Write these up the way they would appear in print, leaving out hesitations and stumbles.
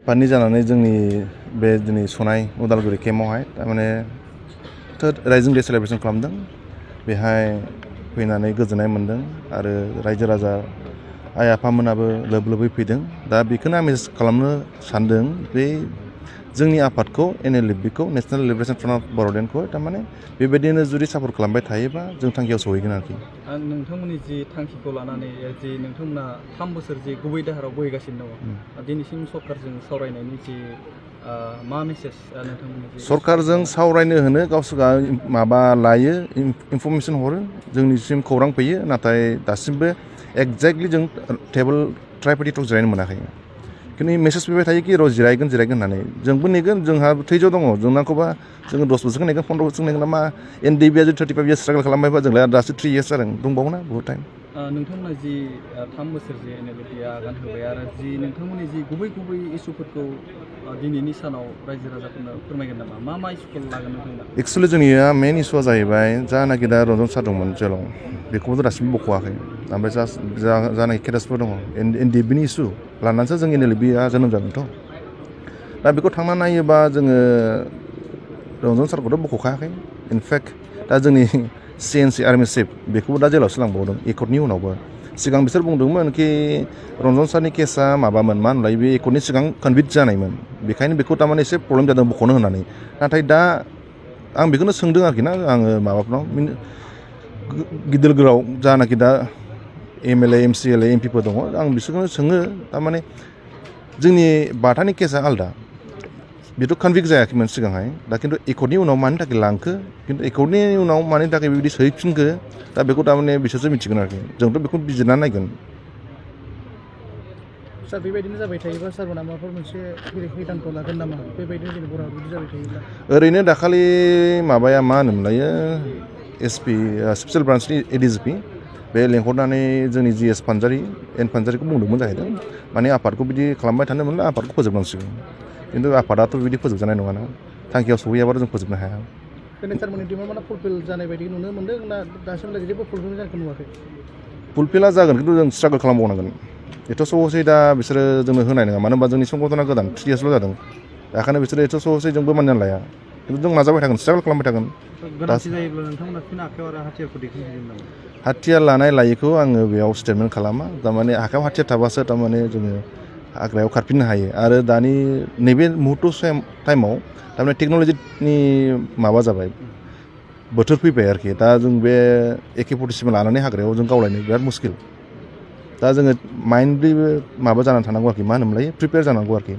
आफादनि जानानै जोंनि बे दिनै सनाय उदालगुरि केम्पआवहाय थारमाने राइजिं डे सेलेब्रेसन खालामदों। बेहाय फैनानै गोजोननाय मोन्दों आरो रायजो राजा आइ आफामोनाबो लोब लोबै फैदों। दा बेखौनो आं मेसेज खालामनो सानदों बे जोंनि आफादखौ NLFBखौ नेसनेल लिबारेसन फ्रन्ट अफ बर'लेण्डखौ थारमाने बेबायदिनो जुदि सापर्ट खालामबाय थायोबा जों थांखियाव सहैगोन आरोखि। नोंथांमोननि जि थांखिखौ लानानै जि नोंथांमोना 3 बोसोर जि गुबै दाहाराव बोहैगासिनो दङ दिनैसिम सरकारजों सावरायनायनि जि मा मेसेज नोंथांमोननि सरकारजों सावरायनो होनो गावसोरा माबा लायो इनफरमेसन हरो जोंनिसिम खौरां फैयो नाथाय दासिमबो एक्जेक्टलि जों टेबोल ट्राइपार्टि टक जिरायनो मोनाखै। खिन्थु मेसेज फैबाय थायो कि र' जिरायगोन होननानै जोंबो नेगोन जोंहा थैज' दङ जों नांगौबा जोङो 10 बोसोरखौ नेगोन 15 बोसोरखौ नेगोन मा NDBआ जुदि 35 इयार्स स्ट्रागल खालामबायबा जोंलाय दासो 3 इयार्स जादों दंबावोना बहुत टाइम। नोंथांमोना जि 3 बोसोर जि NLFBआ आगान होबाय आरो जि नोंथांमोननि जि गुबै इसुफोरखौ दिनैनि सानाव रायजो राजाफोरनो फोरमायगोन नामा मा इसुखौ लागोन नोंथांमोना? एक्सुवेलि जोंनिया मेन इसुआ जाहैबाय जानाखि दा रन्जन सार दंमोन जेलाव बेखौबो दासिमबो बख'वाखै ओमफ्राय जानाखि केरेसफोर दङ NDBनि इसु लानानैसो जों NLFBआ जोनोम जादोंथ'। दा बेखौ थांना नायोबा जोङो रन्जन सारखौथ' बख'खायाखै इनफेक्ट दा जोंनि CNC आर्मि चिफ बेखौबो दा जेलावसो लांबावदों एकर्डनि उनावबो। सिगां बिसोर बुंदोंमोन कि रन्जन सारनि केसा माबामोन मा होनलाय बे एकर्डनि सिगां कनभिक्ट जानायमोन बेखायनो बेखौ थारमाने एसे प्रब्लेम जादों बख'नो होननानै। नाथाय दा आं बेखौनो सोंदों आरोखि ना आङो माबाफोराव गिदिर गोलाव जानाखि दा MLA MCLA MPफोर दङ आं बिसोरखौनो सोङो थारमाने जोंनि बाथानि केसा आलदा बेथ' कनभिक्ट जायाखैमोन सिगांहाय दा खिन्थु एकर्डनि उनाव मानि थाखाय लांखो खिन्थु एकर्डनि उनाव मानि थाखाय बेबायदि सोहैफिनखो दा बेखौ थारमाने बिसोरसो मिथिगोन आरोखि जोंथ' बेखौ बिजिरनानै नायगोन। सार बेबायदिनो जाबाय थायोबा सारमोना माबाफोर मोनसे हिदांथ लागोन नामा बेबायदिनो जेनेबा बिदि जाबाय थायोब्ला? ओरैनो दाखालि माबाया मा होनोमोनलायो SP स्पेसियेल ब्रान्सनि ADGP बे लेंहरनानै जोंनि GS फानजारि फानजारिखौ बुंदोंमोन जाहैदों माने आफादखौ बिदि खालामबाय थानो मोनला आफादखौ फोजोबनांसिगोन। खिन्थु आफादाथ' बिदि फोजोबजानाय नङाना थांखियाव सहैयाबाथ' जों फोजोबनो हाया। सारमोननि डिमान्डआ फुलफिल जानाय बायदि नुनो मोन्दों ना दासिमहालागै जेबो फुलफिल जानायखौ नुवाखै? फुलफिला जागोन खिन्थु जों स्ट्रागल खालामबावनांगोन। एथ' सहसै दा बिसोरो जोंनो होनाय नङा मानो होनबा जोंनि संगठना गोदान 3 इयार्सल' जादों बेखायनो बिसोरो एथ' सहसै जोंबो मानिनानै लाया खिन्थु जों नाजाबाय थागोन स्ट्रागल खालामबाय थागोन। गोनांथि जायोब्ला नोंथांमोना फिन आखायाव आरो हाथियारखौ दैखांहैगोन नामा? हाथियार लानाय लायैखौ आङो बेयाव स्टेटमेन्ट खालामा थारमाने आखायाव हाथियार थाबासो थारमाने जोङो हाग्रायाव खारफिननो हायो आरो दानि नैबे मुहुर्त टाइमाव थारमाने टेक्न'लजिनि माबा जाबाय बोथोर फैबाय आरोखि दा जों बे AK-47 लानानै हाग्रायाव जों गावलायनो बिराद मुस्किल। दा जोङो माइन्डलि माबा जानानै थानांगौ आरोखि मा होनोमोनलाय प्रिपेयार जानांगौ आरोखि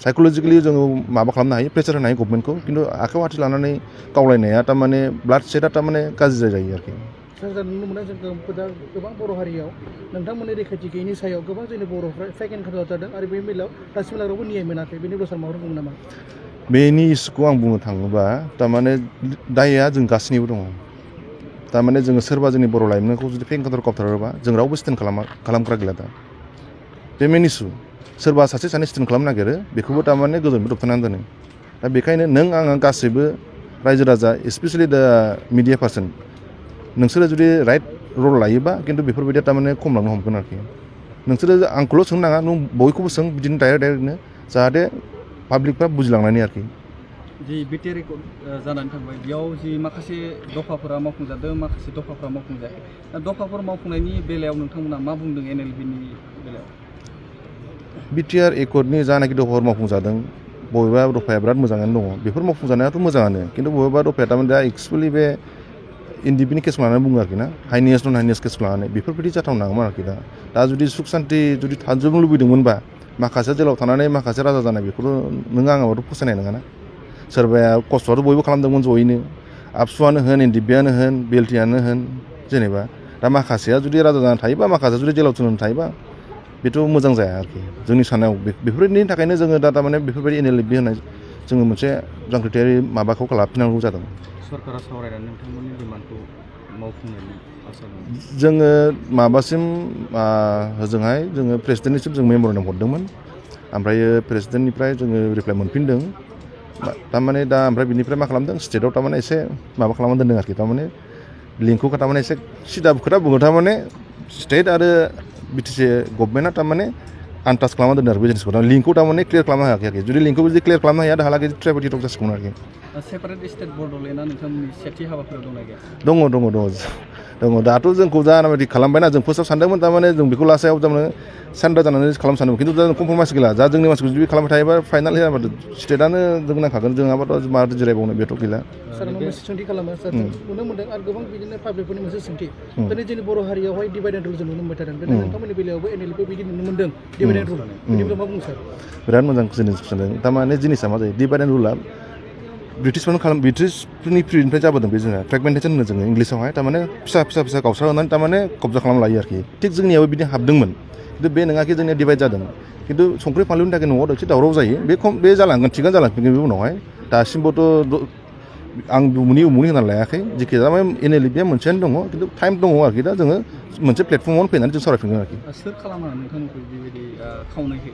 साइक'लजिकेलि जोङो माबा खालामनो हायो प्रेसार होनो हायो गभर्नमेन्टखौ खिन्थु आखायाव हाथि लानानै गावलायनाया थारमाने ब्लाड सेटआ थारमाने गाज्रि जायो आरोखि। जों नुनो मोनो जों दा गोबां बर' हारियाव नोंथांमोननि रैखाथि गैयैनि सायाव गोबां जोंनि बर'फ्रा फेक एनकाउन्टार जादों आरो बे बेलायाव दासिमहालागै रावबो न्याय मोनाखै बेनि बेलायाव सार माबाफोर बुङो नामा? बेनि इस्युखौ आं बुंनो थाङोबा थारमाने दायआ जों गासैनिबो दङ। थारमाने जोङो सोरबा जोंनि बर' लाइमोनखौ जुदि फेक एनकाउन्टार खालामथारोबा जों रावबो स्टेन्ड खालामग्रा गैला दा बे मेन इस्यु सोरबा सासे सानै स्टेन्ड खालामनो नागिरो बेखौबो थारमाने गोजौनिफ्राय दबथायनानै दोनो। दा बेखायनो नों आङो गासैबो रायजो राजा स्पेसियेलि दा मिडिया पार्सन नोंसोरो जुदि राइट रल लायोबा खिन्थु बेफोरबायदिया थारमाने खमायलांनो हमगोन आरोखि। नोंसोरो आंखौल' सोंनो नाङा नों बयखौबो सों बिदिनो डाइरेक्टनो जाहाथे पाब्लिकफ्रा बुजिलांनायनि आरोखि। जि BTR रेकर्ड जानानै थांबाय बेयाव जि माखासे दफाफोरा मावफुंजादों माखासे दफाफोरा मावफुंजायाखै दा दफाफोर मावफुंनायनि बेलायाव नोंथांमोना मा बुंदों NLFBनि बेलायाव? BTR एकर्डनि जानाखि दफाफोर मावफुंजादों बबेबा दफाया बिराद मोजाङानो दङ बेफोर मावफुंजानायाथ' मोजाङानो खिन्थु बबेबा दफाया थारमाने दा एक्सुवेलि बे NDBनि केसखौ लानानै बुङो आरोखि ना हाइनेस नन हाइनेस केसखौ लानानै बेफोरबायदि जाथावना नङामोन आरोखि दा जुदि सुख सान्थि जुदि थाजोबनो लुबैदोंमोनबा माखासे जेलाव थानानै माखासे राजा जानाय बेखौथ' नों आङाबोथ' फसायनाय नङाना सोरबाया खस्थ'आथ' बयबो खालामदोंमोन जयैनो आबसुआनो होन NDBआनो होन BLTआनो होन जेनेबा दा माखासेया जुदि राजा जानानै थायोबा माखासेया जुदि जेलाव थुनानै थायोबा बेथ' मोजां जाया आरोखि जोंनि साननायाव बेफोरबायदिनि थाखायनो जोङो दा थारमाने बेफोरबायदि NLFB होनाय जोङो मोनसे जांख्रिथायारि माबाखौ लाफिननांगौ जादों। सरकारा सावरायनानै नोंथांमोननि डिमान्डखौ मावफुंनायनि आसा दं। जोङो माबासिम होजोंहाय जोङो प्रेसिडेन्टनिसिम जों मेम'रेन्डाम हरदोंमोन ओमफ्राय प्रेसिडेन्टनिफ्राय जोङो रिप्लाइ मोनफिनदों थारमाने दा ओमफ्राय बिनिफ्राय मा खालामदों स्टेटआव थारमाने एसे माबा खालामना दोन्दों आरोखि थारमाने लिंकखौ थारमाने एसे सिदा खोथा बुङो थारमाने स्टेट आरो BTC गभर्नमेन्टआ थारमाने आनटाच खालामना दोनो आरो बे जिनिसखौ लिंकखौ थारमाने क्लियार खालामनो हायाखै आरोखि जुदि लिंकखौ जुदि क्लियार खालामनो हाया दाहालागै ट्राइबेल टिटक जासिगौमोन आरोखि सेपारेट स्टेट बड'लेण्डआ नोंथांमोननि सेथि हाबाफारियाव दंना गैया? दङ दाथ' जोंखौ जानाबायदि खालामबायना जों फार्स्टआव सानदोंमोन थारमाने जों बेखौ लासायाव थारमाने सेन्टार जानानै खालामनो सानदोंमोन खिन्थु दा कमप्रमाइस गैला जा जोंनि मानसिखौ जुदि खालामबाय थायोबा फाइनाल होयाबाथ' स्टेटआनो जों नांखागोन जों नङाबाथ' माथो जिरायबावनो बेथ' गैला सार मोनसे सोंथि खालामो सार नुनो मोनदों आरो गोबां बिदिनो पाब्लिकफोरनि मोनसे सोंथि दिनै जोंनि बर' हारियावहाय डिभाइड एन्ड रुल जों नुनो मोनबाय थादों दिनै नोंथांमोननि बेलायावबो एनएलपि बिदि नुनो मोनदों डिभाइड एन्ड रुल बिनि बेलायाव मा बुङो सार? बिराद मोजां जिनिस सानदों थारमाने जिनिसा मा जायो डिभाइड एन्ड रुला ब्रिटिशफोरनि पिरियडनिफ्राय जाबोदों बे जोंहा फ्रेगमेन्टेसन होनो जोङो इंलिसावहाय थारमाने फिसा गावस्रा होनानै थारमाने कब्जा खालामना लायो आरोखि थिग जोंनियाबो बिदि हाबदोंमोन खिन्थु बे नङाखि जोंनिया डिभाइड जादों खिन्थु संख्रि फानलुनि थाखाय न'आव एसे दावराव जायो बे जालांगोन थिगानो जालांफिनगोन बे उनावहाय दासिमबोथ' आं उमुनि होनानै लायाखै जेखि जाया एनएलपिआ मोनसेयानो दङ खिन्थु टाइम दङ आरोखि दा जोङो मोनसे प्लेटफर्मावनो फैनानै जों सावरायफिनगोन आरोखि सोर खालामा नोंथांमोनखौ बेबायदि खावनायखौ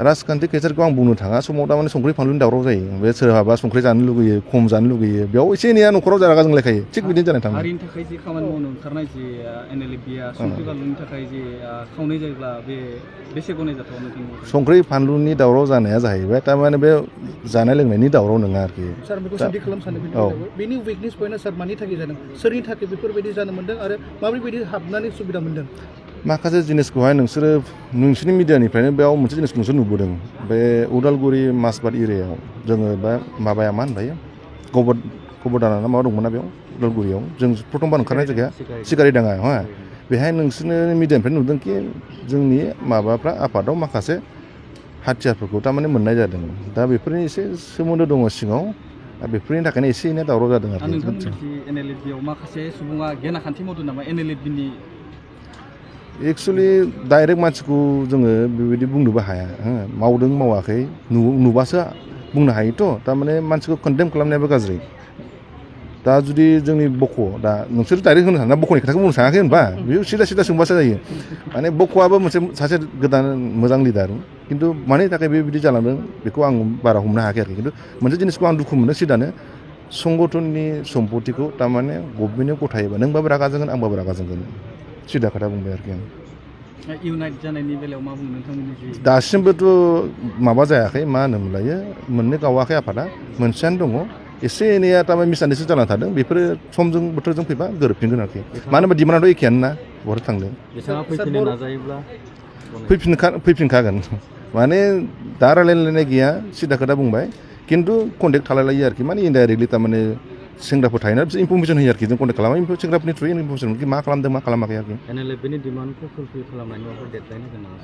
राजखान्थि केसारखौ आं बुंनो थाङा समाव थारमाने संख्रि फानलुनि दावराव जायो बे सोरहाबा संख्रि जानो लुगैयो खम जानो लुगैयो बेयाव एसे एनैया न'खराव जारागा जों लेखायो थिग बिदिनो जानाय थाङो हारिनि थाखाय जि खामानि मावनो ओंखारनाय जि एनएलपिआ संख्रि बानलुनि थाखाय जि खावनाय जायोब्ला बे बेसे गनायजाथाव नोंथांनि संख्रि फानलुनि दावराव जानाया जाहैबाय थारमाने बे जानाय लोंनायनि दावराव नङा आरोखि सार बेखौ सोंथि खालामनो सानो बेनि उइकनेस पइन्टआ सार मानि थाखाय जादों सोरनि थाखाय बेफोरबायदि जानो मोन्दों आरो माबोरैबायदि हाबनानै सुबिदा मोन्दों? माखासे जिनिसखौहाय नोंसोरनि मिडियानिफ्रायनो बेयाव मोनसे जिनिसखौ नोंसोर नुबोदों बे उदालगुरि माजबाद एरियायाव जोङो बा माबाया मा होनबायो गबरदाना ना माबा दंमोन ना बेयाव उदालगुरियाव जों प्रथमबार ओंखारनाय जायगाया सिगारिडाङा हा बेहाय नोंसोरनो मिडियानिफ्राय नुदों कि जोंनि माबाफ्रा आफादाव माखासे हाथियारफोरखौ थारमाने मोननाय जादों दा बेफोरनि एसे सोमोन्दो दङ सिङाव बेफोरनि थाखायनो एसे एनै दावराव जादों आरो नोंथांमोननि एनएलपिआव माखासे सुबुङा गेना खान्थि मावदों नामा एनएलपिनि? एक्सुवेलि डाइरेक्ट मानसिखौ जोङो बेबायदि बुंनोबो हाया मावदों मावाखै नुबासो बुंनो हायोथ' थारमाने मानसिखौ कन्डेम खालामनायाबो गाज्रि दा जुदि जोंनि बक' दा नोंसोर डाइरेक्ट होनो साना बक'नि खोथाखौ बुंनो सानाखै होनबा बेयो सिदा सोंबासो जायो माने बक'आबो मोनसे सासे गोदान मोजां लिडार खिन्थु मानि थाखाय बेबायदि जालांदों बेखौ आं बारा हमनो हायाखै आरोखि खिन्थु मोनसे जिनिसखौ आं दुखु मोनो सिदानो संगठननि सम्पतिखौ थारमाने गभर्नमेन्टनो गथायोबा नोंबाबो रागा जोंगोन आंबाबो रागा जोंगोन सिदा खोथा बुंबाय आरोखि आं इउनाइट जानायनि बेलायाव मा बुङो नोंथांमोननि दासिमबोथ' माबा जायाखै मा होनोमोनलायो मोननो गावाखै आफादा मोनसेयानो दङ एसे एनैया थारमाने मिसआन्डारस्टेन्डिं जानानै थादों बेफोरो समजों बोथोरजों फैबा गोरोबफिनगोन आरोखि मानो होनबा डिमान्डआथ' एखेयानो ना बहा थांदों फैफिनखागोन माने दा रायलायलायनाय गैया सिदा खोथा बुंबाय खिन्थु कन्टेक्ट थालायलायो आरोखि माने इनडाइरेक्टलि थारमाने सेंग्राफोर थायोना बिसोर इनफरमेसन होयो आरोखि जों कन्टेक्ट खालामो सेंग्राफोरनि थ्रुयै इनफरमेसन मा खालामदों मा खालामाखै आरोखि एनएलपिनि डिमान्डखौ फुलफिल खालामनायनि माबाफोर डेडलाइन होगोन नामा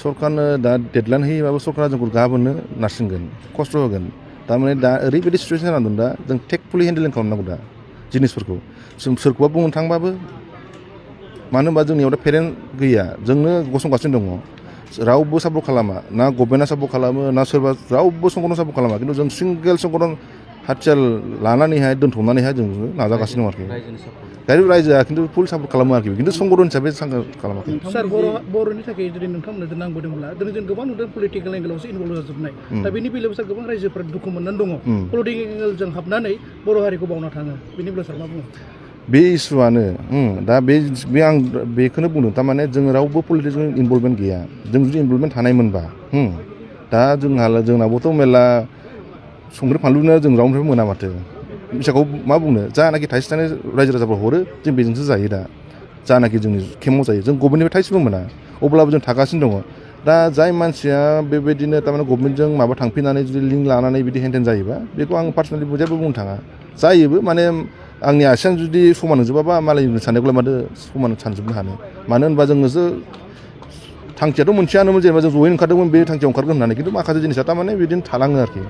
सरकारनो दा डेडलाइन होयोबाबो सरकारा जोंखौ गाबोननो नारसिनगोन खस्थ' होगोन थारमाने दा ओरैबायदि सिचुवेसन जानानै दं दा जों टेकफुलि हेन्डेलिं खालामनांगौ दा जिनिसफोरखौ जों सोरखौबा बुंनो थांबाबो मानो होनबा जोंनियाव दा पेरेन्ट गैया जोंनो गसंगासिनो दङ रावबो सापर्ट खालामा ना गभर्नमेन्टआ सापर्ट खालामो ना सोरबा रावबो संगठन सापर्ट खालामा खिन्थु जों सिंगेल संगठन हाथियार लानानैहाय दोनथ'नानैहाय जों नाजागासिनो दं आरोखि रायजोआ खिन्थु फुल सापर्ट खालामो आरोखि खिन्थु संगठन हिसाबै खालामाखै सार बर'नि थाखाय जुदि नोंथांमोननो नांबोदोंब्ला दिनै जों गोबां नुदों पलिटिकेल एंगेलावसो इनभल्भ जाजोबनाय दा बेनि बेलायाव सार गोबां रायजोफोरा दुखु मोननानै दङ पलिटिकेल एंगेलजों हाबनानै बर' हारिखौ बावना थाङो बेनि बेलायाव सार मा बुङो? बे इस्युआनो दा बे आं बेखौनो बुंदों थारमाने जों रावबो पलिटिक्सजों इनभल्भमेन्ट गैया जों जुदि इनभल्भमेन्ट थानायमोनबा दा जोंनाबोथ' मेरला संख्रि फानलुनो जों रावनिफ्रायबो मोना माथो फैसाखौ मा बुंनो जानाखि थाइसे थाइनै रायजो राजाफोर हरो जों बेजोंसो जायो दा जानाखि जोंनि केमाव जायो जों गभर्नमेन्टनिफ्राय थाइसेबो मोना अब्लाबो जों थागासिनो दङ दा जाय मानसिया बेबायदिनो थारमाने गभर्नमेन्टजों माबा थांफिननानै जुदि लिंक लानानै बिदि हेन्डेल जायोबा बेखौ आं पार्सनेलि जेबो बुंनो थाङा जायोबो माने आंनि आसियानो जुदि समान नुजोबाबा मालायनि साननायखौलाय माथो समान सानजोबनो हानो मानो होनबा जोङोसो थांखियाथ' मोनसेयानोमोन जेनेबा जों जयै ओंखारदोंमोन बे थांखियाव ओंखारगोन होननानै खिन्थु माखासे जिनिसा थारमाने बिदिनो थालाङो आरोखि